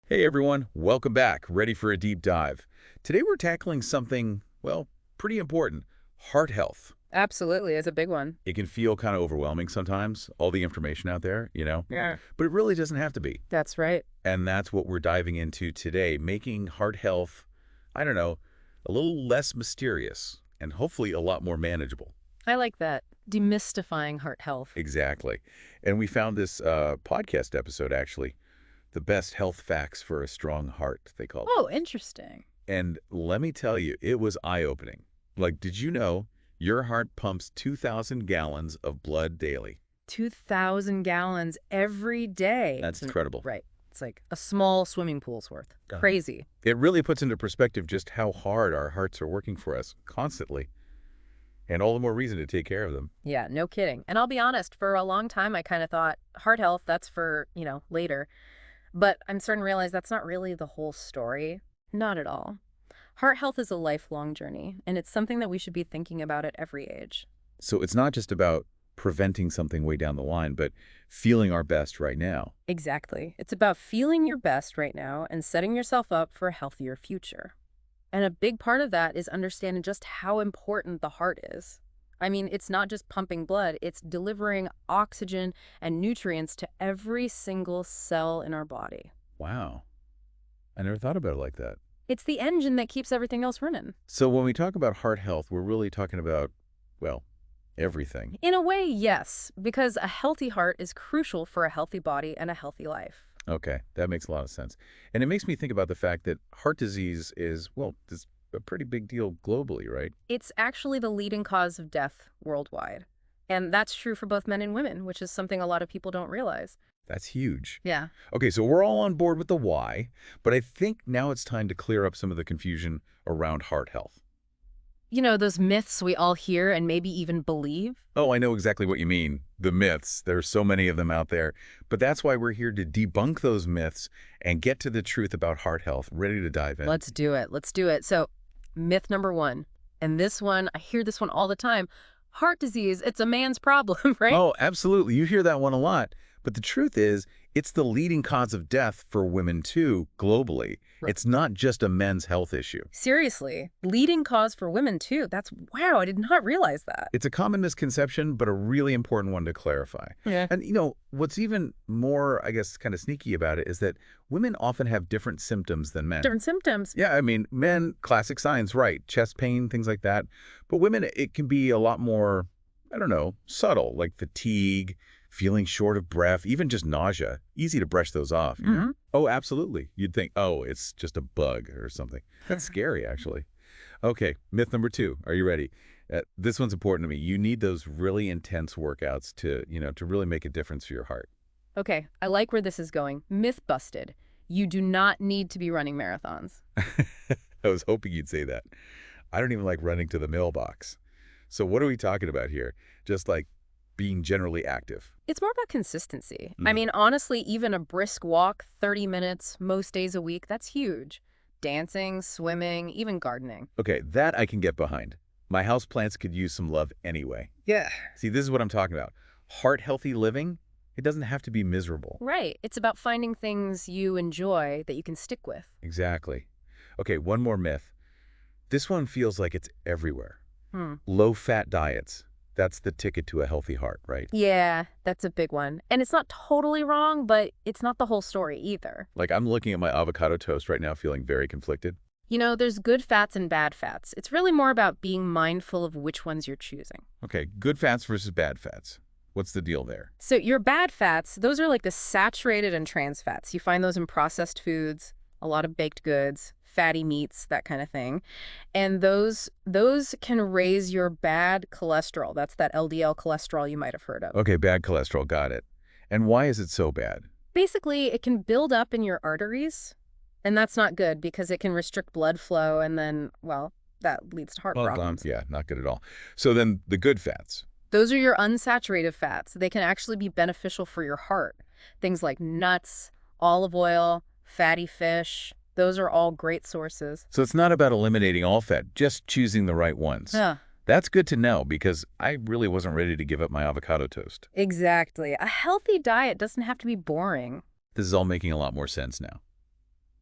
Hey everyone, welcome back. Ready for a deep dive. Today we're tackling something, well, pretty important, heart health. Absolutely, it's a big one. It can feel kind of overwhelming sometimes, all the information out there. Yeah. But it really doesn't have to be. That's right. And that's what we're diving into today, making heart health, I don't know, a little less mysterious and hopefully a lot more manageable. I like that. Demystifying heart health. Exactly. And we found this podcast episode, actually, the best health facts for a strong heart, they called it. Oh, interesting. And let me tell you, it was eye-opening. Like, did you know your heart pumps 2,000 gallons of blood daily? 2,000 gallons every day. That's incredible. Right. It's like a small swimming pool's worth. Uh-huh. Crazy. It really puts into perspective just how hard our hearts are working for us constantly, and all the more reason to take care of them. Yeah, no kidding. And I'll be honest, for a long time, I kind of thought heart health, that's for, later. But I'm starting to realize that's not really the whole story. Not at all. Heart health is a lifelong journey, and it's something that we should be thinking about at every age. So it's not just about preventing something way down the line, but feeling our best right now. Exactly. It's about feeling your best right now and setting yourself up for a healthier future. And a big part of that is understanding just how important the heart is. I mean, it's not just pumping blood, it's delivering oxygen and nutrients to every single cell in our body. Wow. I never thought about it like that. It's the engine that keeps everything else running. So when we talk about heart health, we're really talking about, well, everything. In a way, yes, because a healthy heart is crucial for a healthy body and a healthy life. Okay, that makes a lot of sense. And it makes me think about the fact that heart disease is, well, this a pretty big deal globally, right? It's actually the leading cause of death worldwide. And that's true for both men and women, which is something a lot of people don't realize. That's huge. Yeah. Okay, so we're all on board with the why, but I think now it's time to clear up some of the confusion around heart health. You know, those myths we all hear and maybe even believe? Oh, I know exactly what you mean. The myths. There's so many of them out there. But that's why we're here to debunk those myths and get to the truth about heart health. Ready to dive in. Let's do it. Let's do it. So, myth number one, and this one, I hear this one all the time. Heart disease, it's a man's problem, right? Oh, absolutely. You hear that one a lot. But the truth is, it's the leading cause of death for women, too, globally. Right. It's not just a men's health issue. Seriously, leading cause for women too. Wow, I did not realize that. It's a common misconception, but a really important one to clarify. Yeah. And, what's even more, I guess, kind of sneaky about it is that women often have different symptoms than men. Different symptoms. Yeah, I mean, men, classic signs, right? Chest pain, things like that. But women, it can be a lot more, I don't know, subtle, like fatigue, feeling short of breath, even just nausea. Easy to brush those off. You know? Oh, absolutely. You'd think, oh, it's just a bug or something. That's scary, actually. Okay, myth number two. Are you ready? This one's important to me. You need those really intense workouts to really make a difference for your heart. Okay, I like where this is going. Myth busted. You do not need to be running marathons. I was hoping you'd say that. I don't even like running to the mailbox. So what are we talking about here? Just like being generally active. It's more about consistency. I mean, honestly, even a brisk walk, 30 minutes, most days a week, that's huge. Dancing, swimming, even gardening. Okay, that I can get behind. My houseplants could use some love anyway. Yeah. See, this is what I'm talking about. Heart-healthy living, it doesn't have to be miserable. Right. It's about finding things you enjoy that you can stick with. Exactly. Okay, one more myth. This one feels like it's everywhere. Hmm. Low-fat diets. That's the ticket to a healthy heart, right? Yeah, that's a big one. And it's not totally wrong, but it's not the whole story either. Like, I'm looking at my avocado toast right now feeling very conflicted. You know, there's good fats and bad fats. It's really more about being mindful of which ones you're choosing. Okay, good fats versus bad fats. What's the deal there? So your bad fats, those are like the saturated and trans fats. You find those in processed foods, a lot of baked goods, fatty meats, that kind of thing. And those can raise your bad cholesterol. That's that LDL cholesterol you might have heard of. Okay, bad cholesterol, got it. And why is it so bad? Basically, it can build up in your arteries, and that's not good because it can restrict blood flow, and then, well, that leads to heart problems. Yeah, not good at all. So then the good fats. Those are your unsaturated fats. They can actually be beneficial for your heart. Things like nuts, olive oil, fatty fish. Those are all great sources. So it's not about eliminating all fat, just choosing the right ones. Yeah. That's good to know because I really wasn't ready to give up my avocado toast. Exactly. A healthy diet doesn't have to be boring. This is all making a lot more sense now.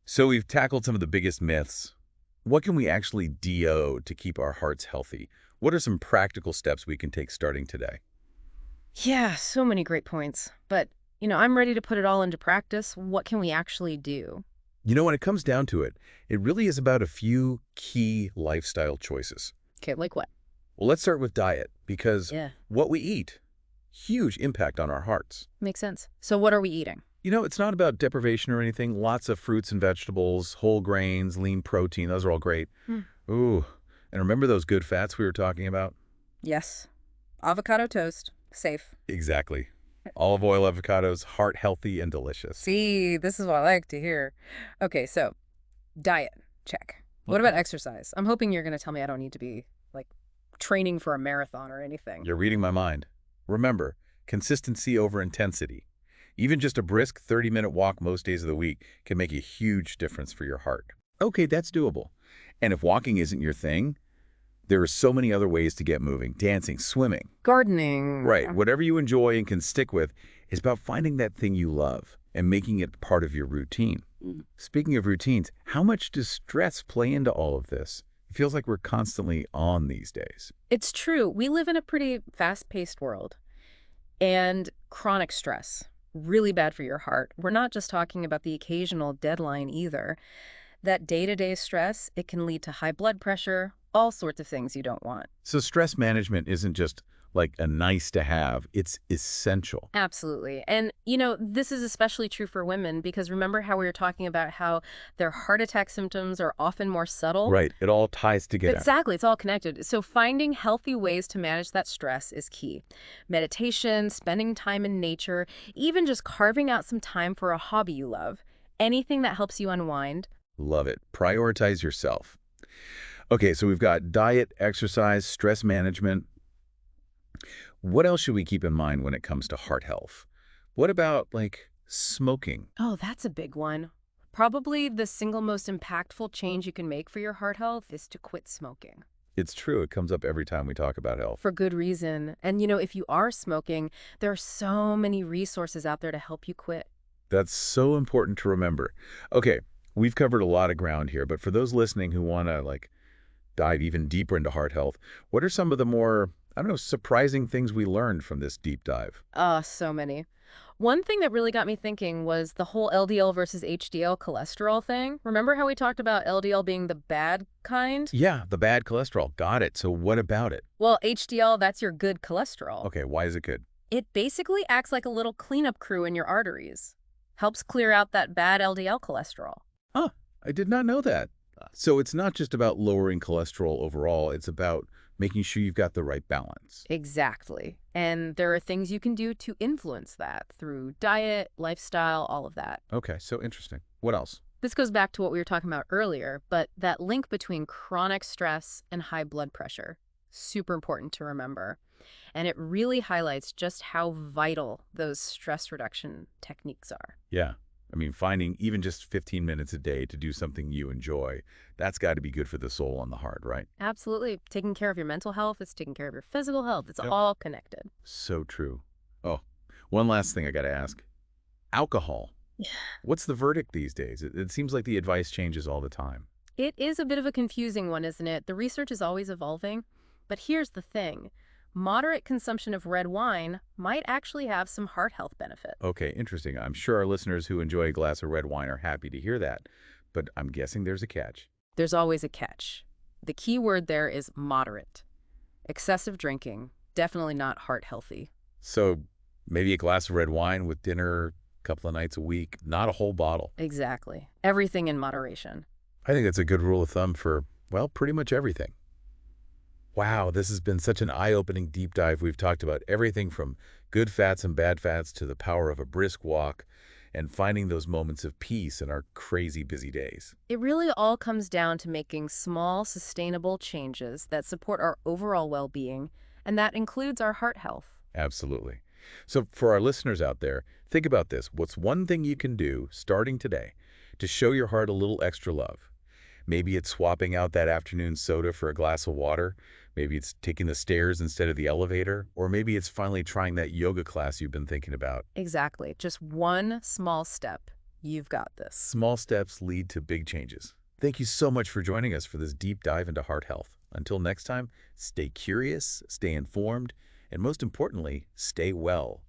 So we've tackled some of the biggest myths. What can we actually do to keep our hearts healthy? What are some practical steps we can take starting today? Yeah, so many great points. But, I'm ready to put it all into practice. What can we actually do? When it comes down to it, it really is about a few key lifestyle choices. Okay, like what? Well, let's start with diet, because Yeah, what we eat, huge impact on our hearts. makes sense. So what are we eating? It's not about deprivation or anything. Lots of fruits and vegetables, whole grains, lean protein, those are all great. Hmm. Ooh, and remember those good fats we were talking about? Yes. Avocado toast. Safe. Exactly. Olive oil avocados, heart healthy and delicious. See, this is what I like to hear. Okay, so diet. Check. What about exercise? I'm hoping you're going to tell me I don't need to be, like, training for a marathon or anything. You're reading my mind. Remember, consistency over intensity. Even just a brisk 30-minute walk most days of the week can make a huge difference for your heart. Okay, that's doable. And if walking isn't your thing, there are so many other ways to get moving. Dancing, swimming. Gardening. Right, whatever you enjoy and can stick with is about finding that thing you love and making it part of your routine. Speaking of routines, how much does stress play into all of this? It feels like we're constantly on these days. It's true. We live in a pretty fast-paced world. And chronic stress, really bad for your heart. We're not just talking about the occasional deadline either. That day-to-day stress, it can lead to high blood pressure, all sorts of things you don't want. So stress management isn't just like a nice to have, it's essential. Absolutely. And, this is especially true for women because remember how we were talking about how their heart attack symptoms are often more subtle? Right, it all ties together. Exactly. It's all connected. So finding healthy ways to manage that stress is key. Meditation, spending time in nature, even just carving out some time for a hobby you love. Anything that helps you unwind. Love it. Prioritize yourself. Okay, so we've got diet, exercise, stress management. What else should we keep in mind when it comes to heart health? What about, like, smoking? Oh, that's a big one. Probably the single most impactful change you can make for your heart health is to quit smoking. It's true, it comes up every time we talk about health. For good reason. And, if you are smoking, there are so many resources out there to help you quit. That's so important to remember. Okay, we've covered a lot of ground here, but for those listening who want to, like, dive even deeper into heart health, what are some of the more, I don't know, surprising things we learned from this deep dive? So many. One thing that really got me thinking was the whole LDL versus HDL cholesterol thing. Remember how we talked about LDL being the bad kind? Yeah, the bad cholesterol. Got it. So what about it? Well, HDL, that's your good cholesterol. Okay, why is it good? It basically acts like a little cleanup crew in your arteries. Helps clear out that bad LDL cholesterol. Huh, I did not know that. So it's not just about lowering cholesterol overall, it's about making sure you've got the right balance. Exactly. And there are things you can do to influence that through diet, lifestyle, all of that. Okay, so interesting. What else? This goes back to what we were talking about earlier, but that link between chronic stress and high blood pressure, super important to remember. And it really highlights just how vital those stress reduction techniques are. Yeah. I mean, finding even just 15 minutes a day to do something you enjoy, that's got to be good for the soul and the heart, right? Absolutely. Taking care of your mental health, it's taking care of your physical health. It's Yep. all connected. So true. Oh, one last thing I got to ask. Alcohol. What's the verdict these days? It seems like the advice changes all the time. It is a bit of a confusing one, isn't it? The research is always evolving. But here's the thing. Moderate consumption of red wine might actually have some heart health benefit. Okay, interesting. I'm sure our listeners who enjoy a glass of red wine are happy to hear that, but I'm guessing there's a catch. There's always a catch. The key word there is moderate. Excessive drinking, definitely not heart healthy. So maybe a glass of red wine with dinner a couple of nights a week, not a whole bottle. Exactly. Everything in moderation. I think that's a good rule of thumb for, well, pretty much everything. Wow, this has been such an eye-opening deep dive. We've talked about everything from good fats and bad fats to the power of a brisk walk and finding those moments of peace in our crazy busy days. It really all comes down to making small, sustainable changes that support our overall well-being, and that includes our heart health. Absolutely. So for our listeners out there, think about this. What's one thing you can do starting today to show your heart a little extra love? Maybe it's swapping out that afternoon soda for a glass of water. Maybe it's taking the stairs instead of the elevator. Or maybe it's finally trying that yoga class you've been thinking about. Exactly. Just one small step. You've got this. Small steps lead to big changes. Thank you so much for joining us for this deep dive into heart health. Until next time, stay curious, stay informed, and most importantly, stay well.